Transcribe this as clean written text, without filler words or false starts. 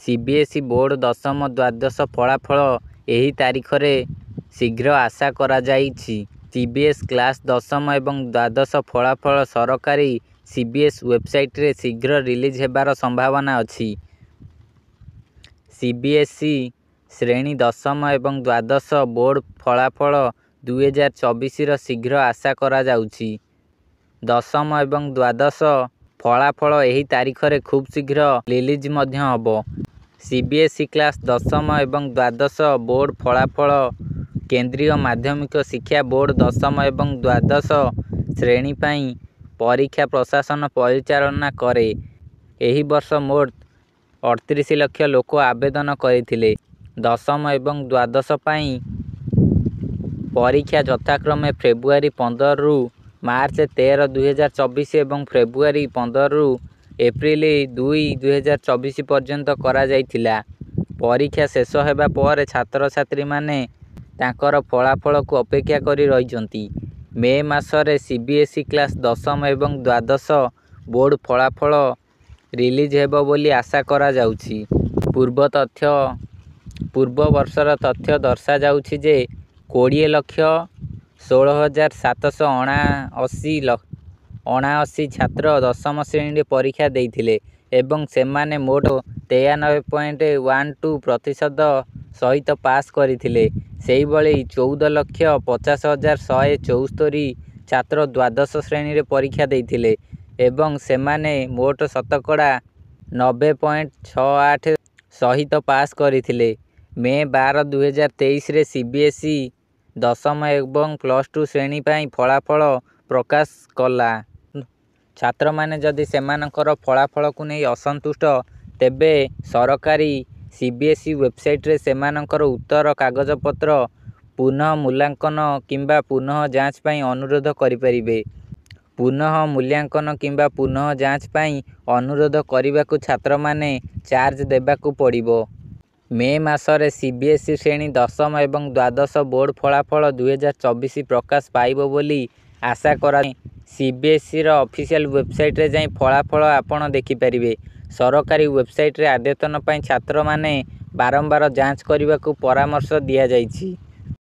CBSE board दशम द्वादश फलाफल ଏହି ତାରିଖରେ ଶୀଘ୍ର ଆଶା କରାଯାଇଛି। सीबीएस କ୍ଲାସ୍ ଦଶମ ଏବଂ ଦ୍ୱାଦଶ ଫଳାଫଳ ସରକାରୀ सीबीएस ୱେବସାଇଟରେ ଶୀଘ୍ର ରିଲିଜ୍ ହେବାର ସମ୍ଭାବନା ଅଛି। सीबीएसई ଶ୍ରେଣୀ ଦଶମ ଏବଂ ଦ୍ୱାଦଶ ବୋର୍ଡ ଫଳାଫଳ 2024ର ଶୀଘ୍ର ଆଶା କରାଯାଉଛି। ଦଶମ ଏବଂ ଦ୍ୱାଦଶ ଫଳାଫଳ ଏହି ତାରିଖରେ ଖୁବ୍ ଶୀଘ୍ର ରିଲିଜ୍ ମଧ୍ୟ ହେବ। सीबीएसई କ୍ଲାସ୍ ଦଶମ ଏବଂ ଦ୍ୱାଦଶ ବୋର୍ଡ ଫଳାଫଳ କେନ୍ଦ୍ରୀୟ ମାଧ୍ୟମିକ ଶିକ୍ଷା ବୋର୍ଡ ଦଶମ ଏବଂ ଦ୍ୱାଦଶ ଶ୍ରେଣୀ ପାଇଁ ପରୀକ୍ଷା ପ୍ରଶାସନ ପରିଚାଳନା କରେ। ଏହି ବର୍ଷ ମୋଟ 38 ଲକ୍ଷ ଲୋକ ଆବେଦନ କରିଥିଲେ। ଦଶମ ଏବଂ ଦ୍ୱାଦଶ ପାଇଁ ପରୀକ୍ଷା ଯଥାକ୍ରମେ ଫେବୃଆରୀ 15ରୁ ମାର୍ଚ୍ଚ 13, 2024 ଏବଂ ଫେବୃଆରୀ 15ରୁ ଏପ୍ରିଲ 2, 2024 ପର୍ଯ୍ୟନ୍ତ କରାଯାଇଥିଲା। ପରୀକ୍ଷା ଶେଷ ହେବା ପରେ ଛାତ୍ରଛାତ୍ରୀମାନେ ତାଙ୍କର ଫଳାଫଳକୁ ଅପେକ୍ଷା କରି ରହିଛନ୍ତି। ମେ ମାସରେ सीबीएसई କ୍ଲାସ୍ ଦଶମ ଏବଂ ଦ୍ୱାଦଶ ବୋର୍ଡ ଫଳାଫଳ ରିଲିଜ୍ ହେବ ବୋଲି ଆଶା କରାଯାଉଛି। ପୂର୍ବ ବର୍ଷର ତଥ୍ୟ ଦର୍ଶାଉଛି ଯେ 20,16,779 ଛାତ୍ର ଦଶମ ଶ୍ରେଣୀରେ ପରୀକ୍ଷା ଦେଇଥିଲେ ଏବଂ ସେମାନେ ମୋଟ 93.12% ସହିତ ପାସ୍ କରିଥିଲେ। ସେହିଭଳି 14,50,174 ଛାତ୍ର ଦ୍ୱାଦଶ ଶ୍ରେଣୀରେ ପରୀକ୍ଷା ଦେଇଥିଲେ ଏବଂ ସେମାନେ ମୋଟ ଶତକଡ଼ା 90.68% ସହିତ ପାସ୍ କରିଥିଲେ। ମେ 12, 2023ରେ सीबीएसई ଦଶମ ଏବଂ +2 ଶ୍ରେଣୀ ପାଇଁ ଫଳାଫଳ ପ୍ରକାଶ କଲା। ଛାତ୍ରମାନେ ଯଦି ସେମାନଙ୍କର ଫଳାଫଳକୁ ନେଇ ଅସନ୍ତୁଷ୍ଟ, ତେବେ ସରକାରୀ सीबीएसई ୱେବସାଇଟରେ ସେମାନଙ୍କର ଉତ୍ତର କାଗଜପତ୍ର ପୁନଃ ମୂଲ୍ୟାଙ୍କନ କିମ୍ବା ପୁନଃ ଯାଞ୍ଚ ପାଇଁ ଅନୁରୋଧ କରିପାରିବେ। ପୁନଃ ମୂଲ୍ୟାଙ୍କନ କିମ୍ବା ପୁନଃ ଯାଞ୍ଚ ପାଇଁ ଅନୁରୋଧ କରିବାକୁ ଛାତ୍ରମାନେ ଚାର୍ଜ ଦେବାକୁ ପଡ଼ିବ। ମେ ମାସରେ सीबीएसई ଶ୍ରେଣୀ ଦଶମ ଏବଂ ଦ୍ୱାଦଶ ବୋର୍ଡ ଫଳାଫଳ 2024 ପ୍ରକାଶ ପାଇବ ବୋଲି ଆଶା କରାଯାଉଛି। सीबीएसईର ଅଫିସିଆଲ ୱେବସାଇଟରେ ଯାଇ ଫଳାଫଳ ଆପଣ ଦେଖିପାରିବେ। ସରକାରୀ ୱେବସାଇଟରେ ଆଦ୍ୟତନ ପାଇଁ ଛାତ୍ରମାନେ ବାରମ୍ବାର ଯାଞ୍ଚ କରିବାକୁ ପରାମର୍ଶ ଦିଆଯାଇଛି।